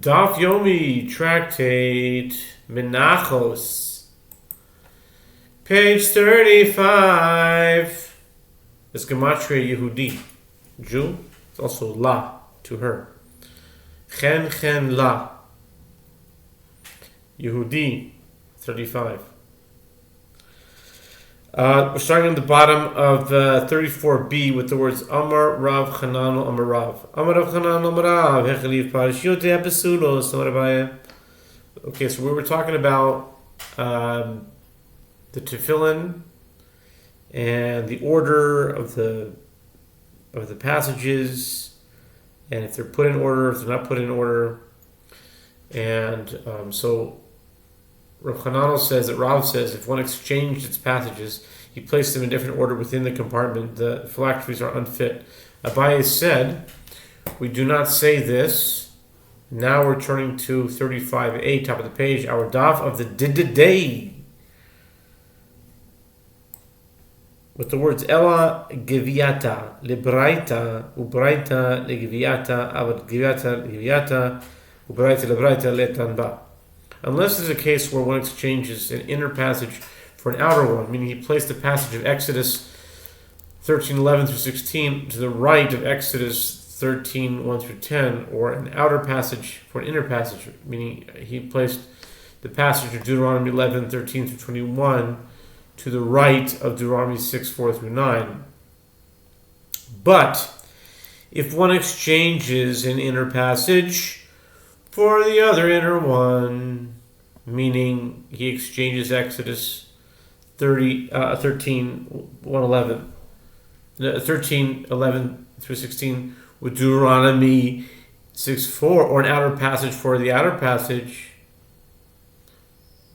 Daf Yomi Tractate Menachos, page 35. It's Gematria Yehudi, Jew. It's also La to her. Chen La. Yehudi 35. We're starting at the bottom of 34b with the words Amar Rav Chanano Amar Rav. Amar Rav Chanano Amar Rav. Hechaliv Parashiyot Epesulos Amar Abaye. Okay, so we were talking about the tefillin and the order of the passages, and if they're put in order, if they're not put in order, and so Rav Chanano says that Rav says if one exchanged its passages, he placed them in different order within the compartment, the phylacteries are unfit. Abaye said, we do not say this. Now we're turning to 35a, top of the page, our daf of the day, with the words Ela Geviata Libraita Ubraita Legeviata Avad Geviata Legeviata Ubraita Lebraita Letanba. Unless there's a case where one exchanges an inner passage for an outer one, meaning he placed the passage of Exodus 13:11 through 16 to the right of Exodus 13:1 through 10, or an outer passage for an inner passage, meaning he placed the passage of Deuteronomy 11:13 through 21 to the right of Deuteronomy 6:4 through 9. But if one exchanges an inner passage for the other inner one, meaning he exchanges Exodus 13:11 through 16 with Deuteronomy 6:4, or an outer passage for the outer passage,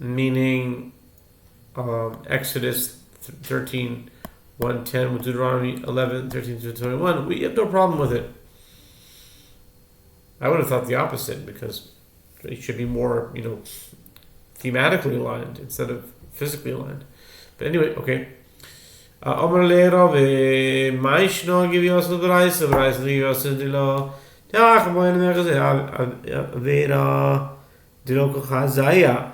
meaning Exodus 13:110 with Deuteronomy 11:13 through 21, we have no problem with it. I would have thought the opposite, because it should be more, thematically aligned instead of physically aligned. But anyway, okay. Omer le Rove, Maishno give us the price, give us the law. Tach moin merze avera dilo khazaya.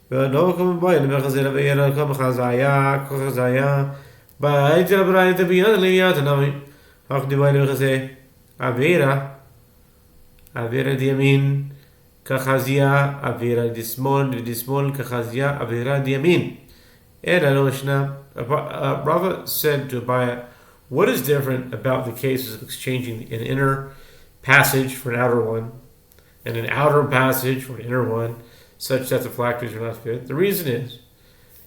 Ve no kom boy merze avera kom khazaya. Ba ite braite biyad liyat nami. Ach di boy merze avera diamin kachazia avera dismol kachazia avera diamin. Rava said to Abaye, what is different about the cases of exchanging an inner passage for an outer one, and an outer passage for an inner one, such that the phylacteries are not fit? The reason is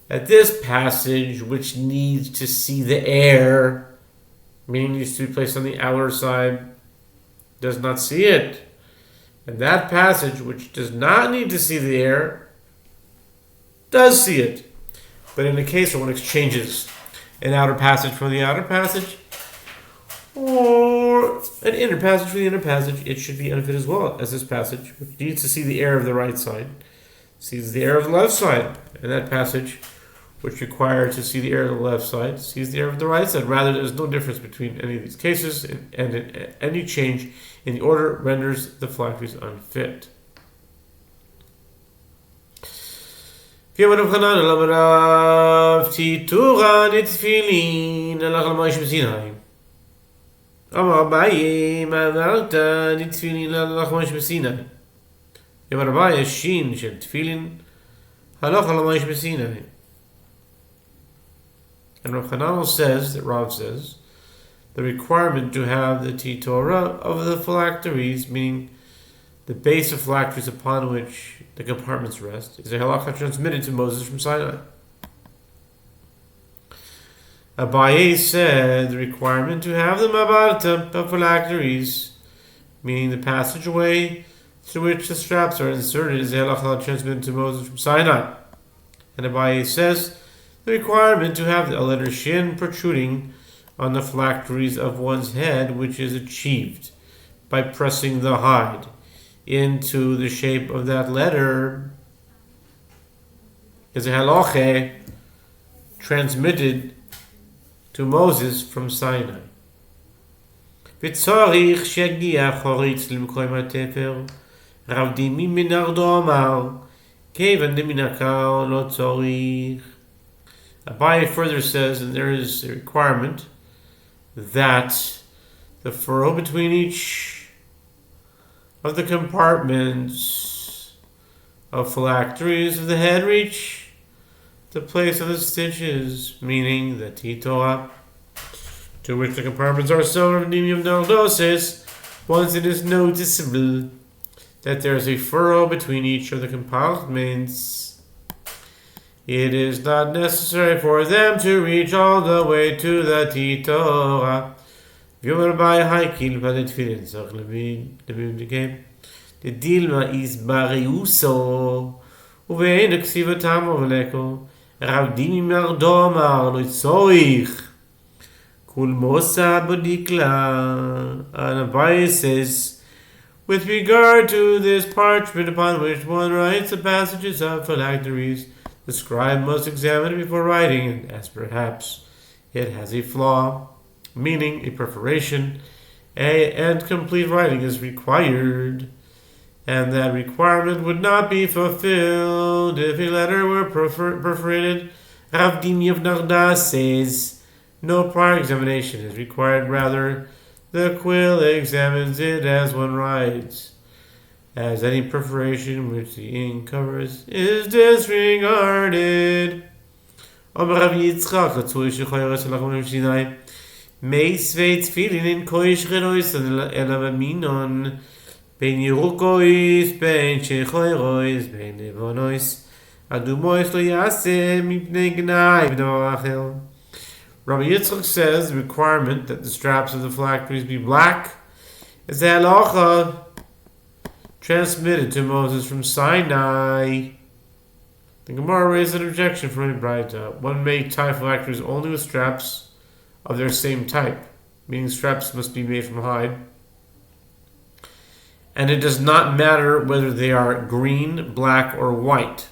that this passage, which needs to see the air, meaning needs to be placed on the outer side, does not see it. And that passage, which does not need to see the air, does see it. But in the case where one exchanges an outer passage for the outer passage, or an inner passage for the inner passage, it should be unfit as well as this passage, which needs to see the air of the right side, sees the air of the left side. And that passage, which requires to see the air of the left side, sees the air of the right side. Rather, there's no difference between any of these cases, and any change in the order renders the phylacteries unfit. Amar Abaye, Manalta, Nitfilin, Lachmash Messina. Amar Abaye, Shin, Shem Tfilin, Halach Lamash Messina. And Rav Chanano says, that Rav says, the requirement to have the Torah of the phylacteries, meaning the base of phylacteries upon which the compartments rest, is a halacha transmitted to Moses from Sinai. Abaye said the requirement to have the mabarta of phylacteries, meaning the passageway through which the straps are inserted, is a halacha transmitted to Moses from Sinai. And Abaye says the requirement to have a letter shin protruding on the phylacteries of one's head, which is achieved by pressing the hide into the shape of that letter, is a halacha transmitted to Moses from Sinai. Rav Dimi min Ardo Amar, Kevan de Minakal lo tzorich. Abaye further says, and there is a requirement that the furrow between each of the compartments of phylacteries of the head reach the place of the stitches, meaning the Titoa, to which the compartments are sewn of Nimium Daldosis, once it is noticeable that there is a furrow between each of the compartments, it is not necessary for them to reach all the way to the Titoa. V'yomer by Haikil Padet Filin Zach Levin Levin the Dilma is Bariuso Uvein Ksivatam Ovleko Rav Dimi Mardoma Loitzoich Kul Mosa Bodikla. And Abaye says, with regard to this parchment upon which one writes the passages of phylacteries, the scribe must examine it before writing, and as perhaps it has a flaw, meaning a perforation, and complete writing is required, and that requirement would not be fulfilled if a letter were perforated. Rav Dimi of Narda says no prior examination is required, rather the quill examines it as one writes, as any perforation which the ink covers is disregarded. Meisveit feeling in koish gerois elamaminon ben yerukois ben shechoirois ben levonois adumois lo yase mipnei gnai b'noachel. Rabbi Yitzchak says the requirement that the straps of the phylacteries be black is the halacha transmitted to Moses from Sinai. The Gemara raised an objection from a Braita. One may tie phylacteries only with straps of their same type, meaning straps must be made from hide. And it does not matter whether they are green, black, or white.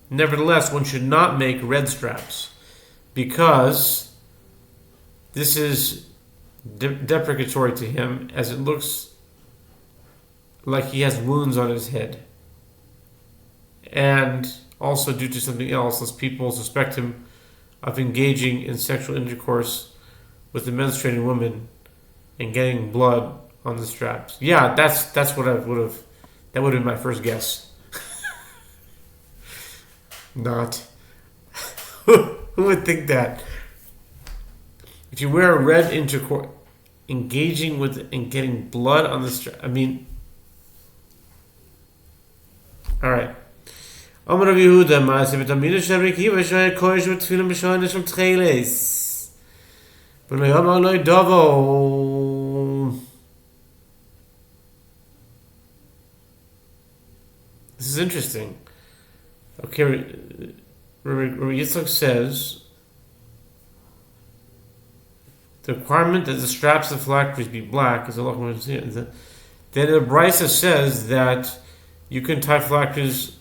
Nevertheless, one should not make red straps, because this is deprecatory to him, as it looks like he has wounds on his head. And also due to something else, as people suspect him of engaging in sexual intercourse with a menstruating woman and getting blood on the straps. Yeah, that's what I would have. That would have been my first guess. Not. Who would think that? If you wear a red intercourse, engaging with and getting blood on the strap. I mean, all right. Amar Rav Yehuda, Maaseh v'Talmidei shel Rabbi Akiva, shel kodesh v'tefillah b'shana shel tcheles. V'lo yamar lo davo. This is interesting. Okay, Rabbi Yitzchak says the requirement that the straps of phylacteries be black is Allah. Then the Brisa says that you can tie phylacteries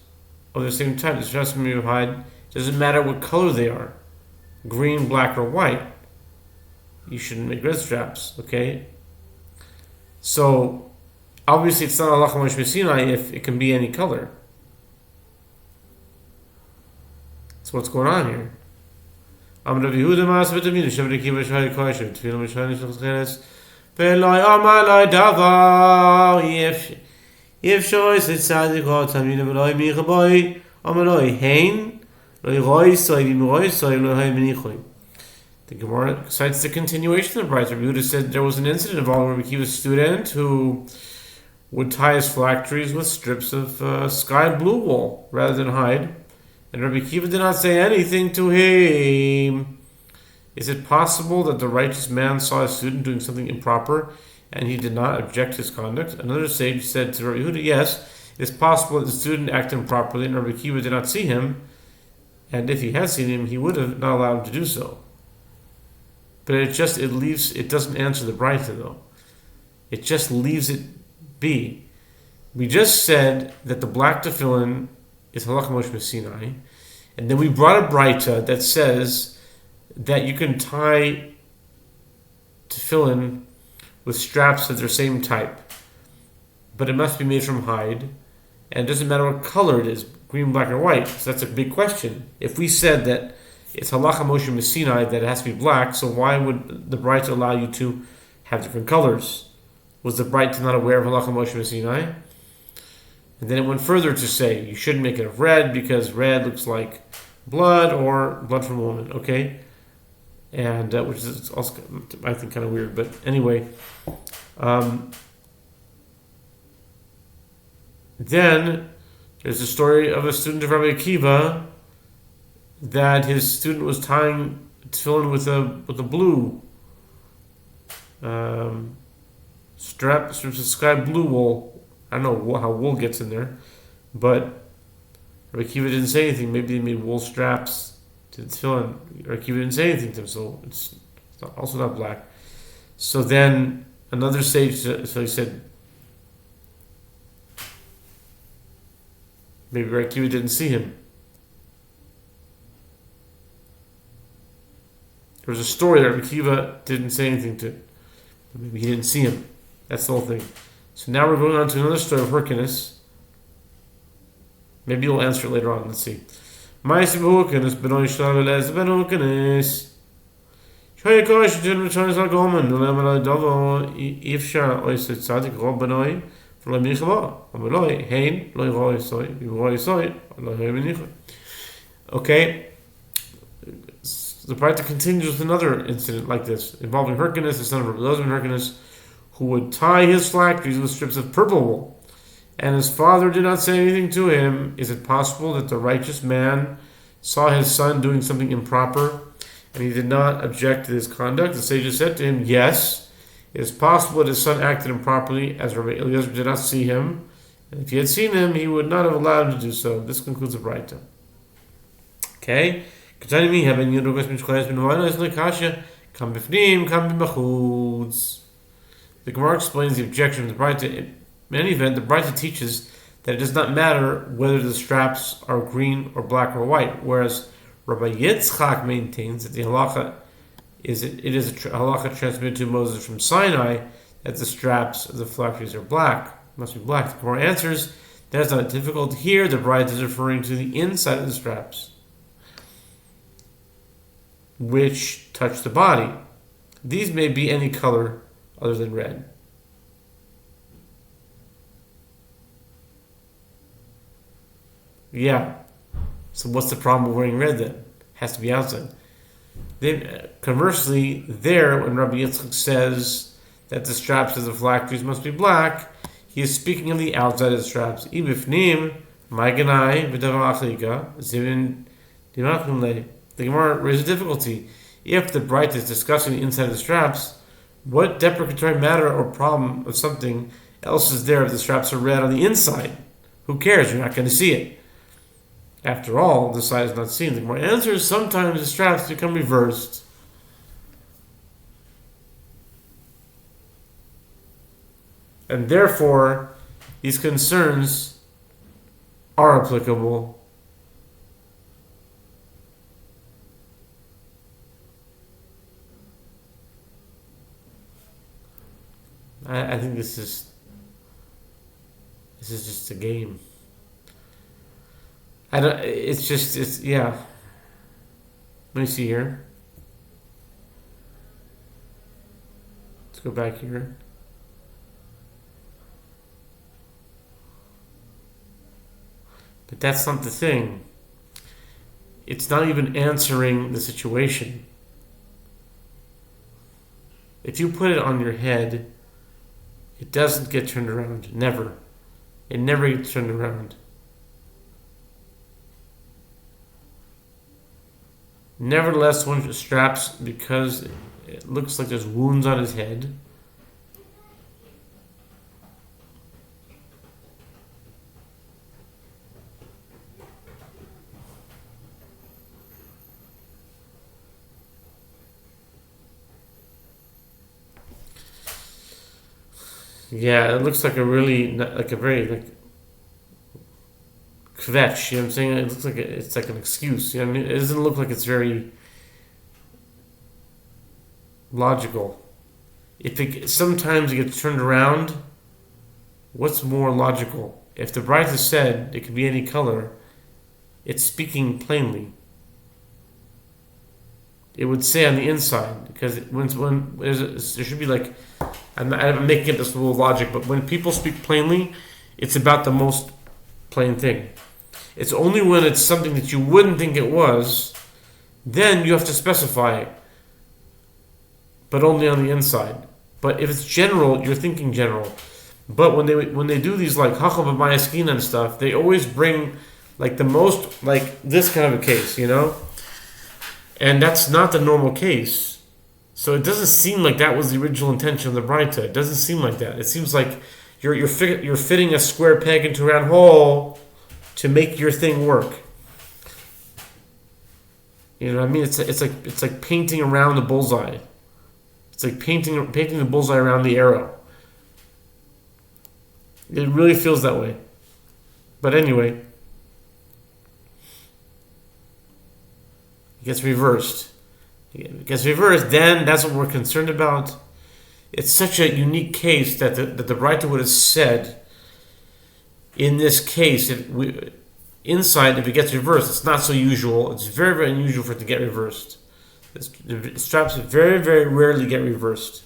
of the same type. The straps may be hide. Doesn't matter what color they are, green, black, or white. You shouldn't make red straps. Okay. So obviously it's not Allah Sinai if it can be any color. That's what's going on here. Am Rav Yehuda Maaseh v'Talmidei shel Rabbi Akiva shel kodesh v'tefillah b'shana shel tcheles. Ve'lo amar lo davar if shoyes et tzadik o Talmidei v'lo michaboy amar lo hein lo roy soy v'roy soy lo hay menichoy. The Gemara cites the continuation of the Brisa. Rabbi Yehuda said there was an incident involving Rabbi Akiva's student who would tie his phylacteries with strips of sky blue wool rather than hide. And Rabbi Akiva did not say anything to him. Is it possible that the righteous man saw his student doing something improper and he did not object to his conduct? Another sage said to Rabbi Yehuda, yes, it is possible that the student acted improperly and Rabbi Akiva did not see him, and if he had seen him, he would have not allowed him to do so. But it doesn't answer the Braita though. It just leaves it be. We just said that the black tefillin is halach Moshe Sinai, and then we brought a Braita that says that you can tie tefillin with straps of their same type, but it must be made from hide, and it doesn't matter what color it is, green, black, or white. So that's a big question. If we said that it's halacha Moshe Messinai that it has to be black, so why would the Braita allow you to have different colors? Was the Braita not aware of halacha Moshe Messinai? And then it went further to say you shouldn't make it of red because red looks like blood or blood from a woman. Okay, and which is also I think kind of weird, but anyway. Then there's a story of a student of Rabbi Akiva that his student was tying tefillin with a blue strap, sort of sky blue wool. I don't know how wool gets in there, but Rabbi Akiva didn't say anything. Maybe they made wool straps to the tefillin. Rabbi Akiva didn't say anything to him, so it's also not black. So then another sage, so he said, maybe Rabbi Akiva didn't see him. There was a story that Rabbi Akiva didn't say anything to. Maybe he didn't see him. That's the whole thing. So now we're going on to another story of Hyrcanus. Maybe you'll answer it later on. Let's see. Ma'aseh b'Hyrcanus b'noi Shlomo Eliezer ben Hyrcanus. Shoya kosh jen v'shonis l'gomen n'olem alay dovo ifshar oisei tzadik rob b'noi v'lo minichava v'loi hein lo yiroi soy v'yiroi soy lo minichava. Okay. The Braita continues with another incident like this, involving Hyrcanus, the son of Rabbi Eliezer ben Hyrcanus, who would tie his phylacteries with strips of purple wool, and his father did not say anything to him. Is it possible that the righteous man saw his son doing something improper, and he did not object to his conduct? The sages said to him, yes, it is possible that his son acted improperly, as Rabbi Eliezer did not see him, and if he had seen him, he would not have allowed him to do so. This concludes the Braita. Okay? The Gemara explains the objection of the Braita. In any event, the Braita teaches that it does not matter whether the straps are green or black or white, whereas Rabbi Yitzchak maintains that the halacha is a halacha transmitted to Moses from Sinai that the straps of the phylacteries are black, must be black. The Gemara answers that is not difficult. Here, the Braita is referring to the inside of the straps, which touch the body. These may be any color other than red. Yeah. So what's the problem with wearing red then? It has to be outside. Then, conversely, there, when Rabbi Yitzchak says that the straps of the phylacteries must be black, he is speaking of the outside of the straps. Ibifnim, ma'ganai, v'davar achlika, zivin dimachim lei. The Gemara raises a difficulty. If the Braita is discussing the inside of the straps, what deprecatory matter or problem of something else is there if the straps are red on the inside? Who cares? You're not going to see it. After all, the side is not seen. The Gemara answers sometimes the straps become reversed. And therefore, these concerns are applicable. I think this is just a game. Yeah. Let me see here. Let's go back here. But that's not the thing. It's not even answering the situation. If you put it on your head, it doesn't get turned around. Never. It never gets turned around. Nevertheless, one straps because it looks like there's wounds on his head. Yeah, it looks like a very kvetch, you know what I'm saying? It looks like it's like an excuse, you know what I mean? It doesn't look like it's very logical. Sometimes it gets turned around, what's more logical? If the Braita said it could be any color, it's speaking plainly. It would say on the inside, because when there should be like, I'm making up this little logic, but when people speak plainly, it's about the most plain thing. It's only when it's something that you wouldn't think it was, then you have to specify it, but only on the inside. But if it's general, you're thinking general. But when they do these like Hacham and Mayaskin and stuff, they always bring like the most, like this kind of a case, and that's not the normal case. So it doesn't seem like that was the original intention of the Braita. It doesn't seem like that. It seems like you're fitting a square peg into a round hole to make your thing work. You know what I mean? It's like painting around the bullseye. It's like painting the bullseye around the arrow. It really feels that way. But anyway, it gets reversed. Then that's what we're concerned about. It's such a unique case that the writer would have said, in this case, inside, if it gets reversed, it's not so usual. It's very, very unusual for it to get reversed. The straps very, very rarely get reversed.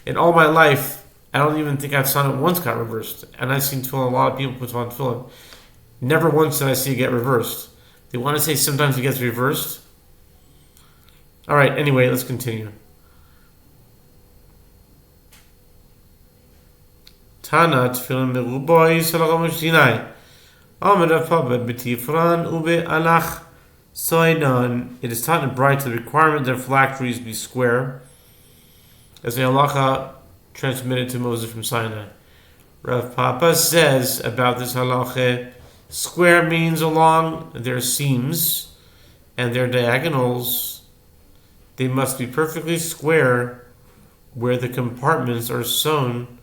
In all my life, I don't even think I've seen it once got reversed. And I've seen tefillin, a lot of people put on tefillin. Never once did I see it get reversed. They want to say sometimes it gets reversed. All right, anyway, let's continue. Tana tefillin meruboy salacham shinai. Amar Rav Papa b'tifran ube'alach soidan. It is taught in Braita the requirement that phylacteries be square, as the halacha transmitted to Moses from Sinai. Rav Papa says about this halacha, square means along their seams and their diagonals. They must be perfectly square where the compartments are sewn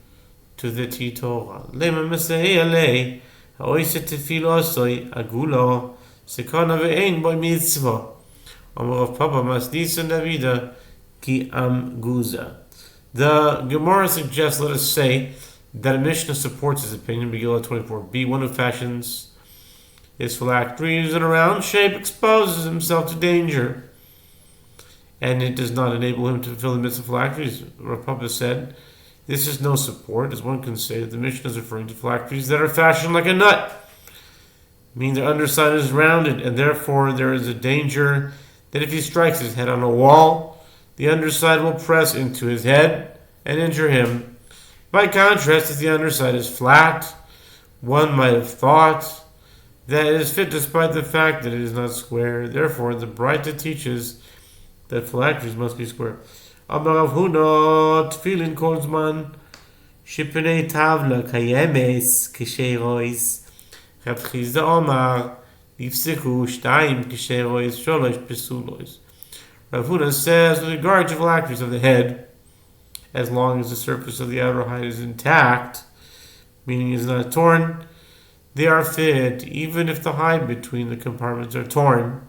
to the Torah. Lema mesehei ha'oiset tefilosoi agulo sekona ve'ein boy mitzvah. Amar Rav Papa masnisa Davida ki am guza. The Gemara suggests, let us say, that a Mishnah supports his opinion, Megillah 24b. One who fashions his phylacteries in a round shape exposes himself to danger, and it does not enable him to fulfill the mitzvah phylacteries. Rav Papa said, this is no support, as one can say that the Mishnah is referring to phylacteries that are fashioned like a nut, meaning their underside is rounded, and therefore there is a danger that if he strikes his head on a wall, the underside will press into his head and injure him. By contrast, if the underside is flat, one might have thought that it is fit despite the fact that it is not square. Therefore, the Braita teaches that phylacteries must be square. Amar Rav Huna tefillin kol zman shepnei tavla kayemes k'sheirois. Rav Chizda Omar nifseku shtayim k'sheirois sholosh pesulois. Rav Huna says, with regard to phylacteries of the head, as long as the surface of the outer hide is intact, meaning is not torn, they are fit, even if the hide between the compartments are torn.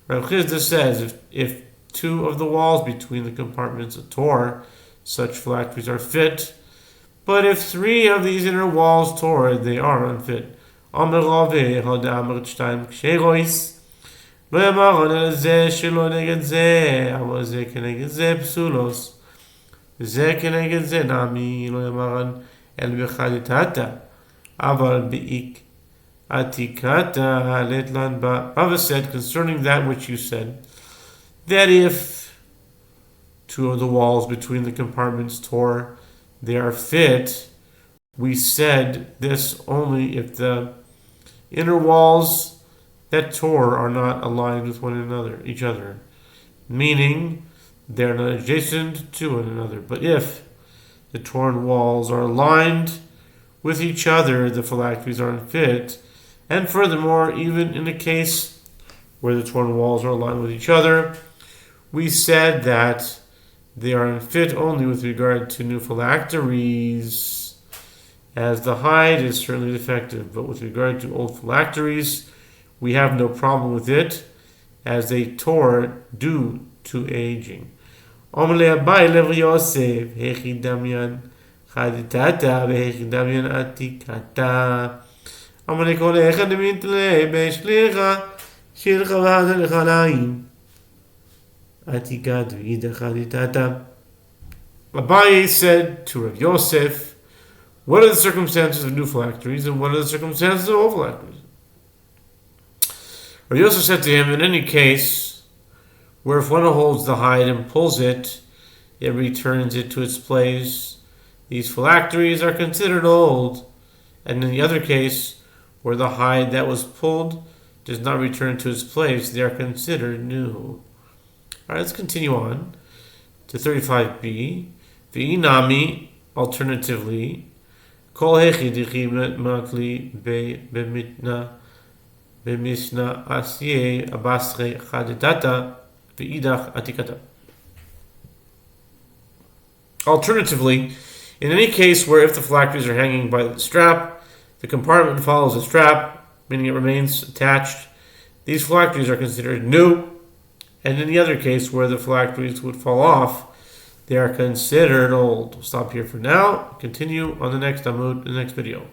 Rav Chizda says, if two of the walls between the compartments are torn, such phylacteries are fit, but if three of these inner walls tore, they are unfit. Amar Rave Hada Amar Shtayim Ksherois. לא יאמרון אלא זה שלא נגד זה, אבל זה כנגד זה פסולוס. זה כנגד זה נעמי, לא יאמרון אלא בחדיתתה, אבל באיק עתיקתה לתלן בה. Rava said concerning that which you said, that if two of the walls between the compartments tore, they are fit. We said this only if the inner walls that tore are not aligned with each other, meaning they're not adjacent to one another. But if the torn walls are aligned with each other, the phylacteries are unfit. And furthermore, even in a case where the torn walls are aligned with each other, we said that they are unfit only with regard to new phylacteries, as the hide is certainly defective. But with regard to old phylacteries, we have no problem with it, as they tore due to aging. Omer le Abai lev Yosef, hechi damyan chaditata, vehechi damyan atikata. Omer le kol echad mitle beshlicha, shilcha v'hada l'chalayim. Atikat v'ida chaditata. Abai said to Rav Yosef, what are the circumstances of new phylacteries and what are the circumstances of old phylacteries? Rav Yosef said to him, in any case, where if one holds the hide and pulls it, it returns it to its place, these phylacteries are considered old. And in the other case, where the hide that was pulled does not return to its place, they are considered new. Alright, let's continue on to 35b. V'inami, alternatively, kol hechi dichi matli bemitna b'misna asye abasre chadidata v'idach atikata. Alternatively, in any case where if the phylacteries are hanging by the strap, the compartment follows the strap, meaning it remains attached, these phylacteries are considered new. And in the other case where the phylacteries would fall off, they are considered old. We'll stop here for now. Continue on the next Amud, the next video.